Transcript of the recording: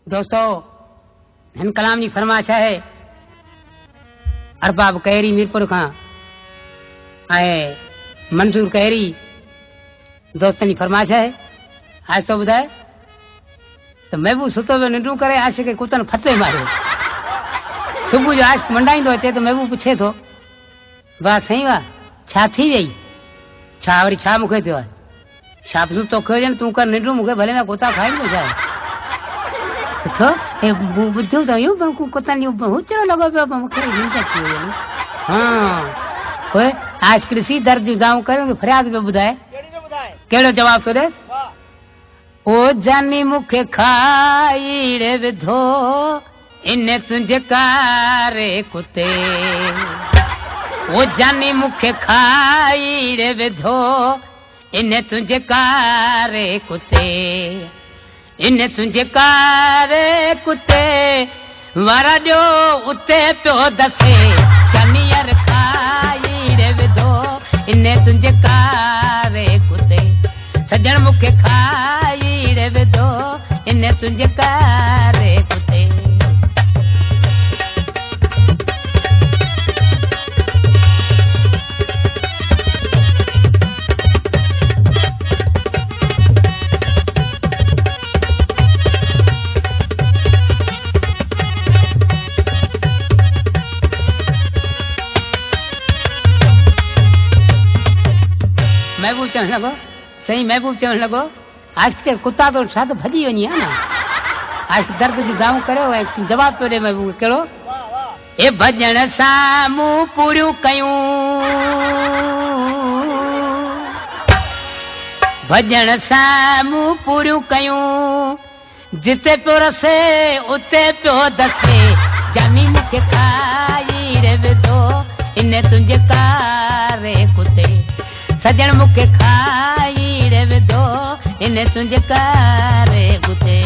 दोस्तों हिन कलाम जी फरमाइश है अरबाब कहरी मीरपुर का आए मंजूर कहरी दोस्तन जी फरमाइश है आज तो बुधाए तो महबूब सुतो पियो निंडू करे आशिक के कुतन फटे मारियो सुबह जो आशिक मंडाईंदो अचे तो महबूब पुछे थो वाह सही वाह छा थी वई छा वरी छा मूंखे थियो आहे छा बि तोखे हुजनि तूं कर निंडू मूंखे भले मैं कुता खाईंदो छा छो हे ॿुधियो त हुयो कुतनि जो हुचड़ो लॻो पियो मूंखे निंड अची वई हाँ ओए आज कृषि दर्द जूं दाऊं करियो फरियाद पियो ॿुधाए कहिड़ो जवाब थो ॾे ओ जानी मूंखे खाई रे विधो इन तुंहिंजे कारे कुते ओ जानी मूंखे खाई रे विधो इन तुंहिंजे कारे कुते इन तुंहिंजे कारे कुते वारा ॾियो उते पियो दसे जानीअर खाई रे विधो इन तुंहिंजे कारे कुते सजण मूंखे खाई रे विधो इन तुंहिंजे कारे कुते महबूब चवण लॻो सही महबूब चवण लॻो आशिक कुता तो छा तो भॼी वञी आहे न आशिक दर्द जी दाऊं करियो ऐं जवाब पियो ॾे महबूब कहिड़ो ए भॼण सां मूं पूरियूं कयूं भॼण सां मूं पूरियूं कयूं जिते पियो रसे उते पियो दसे जानी मूंखे खाई रे विधो इन तुंहिंजे कारे कुते सजण मूंखे खाई रे विधो इन तुंहिंजे कारे कुते